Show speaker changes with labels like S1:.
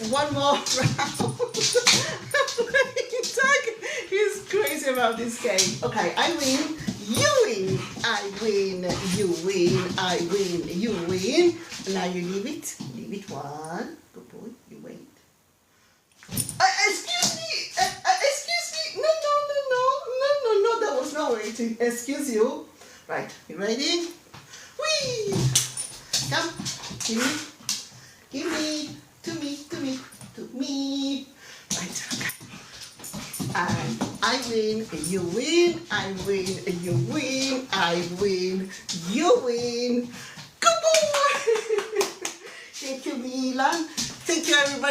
S1: One more round. Doug is crazy about this game. Okay, I win, you win, I win, you win, I win, you win. Now you leave it. Leave it one. Good boy, you wait. Excuse me. Excuse me. No. That was not waiting. Excuse you. Right, you ready? Whee! Come. Give me. To me. Right, okay. And I win, you win, I win, you win, I win, you win. Good boy! Thank you, Milan. Thank you, everybody.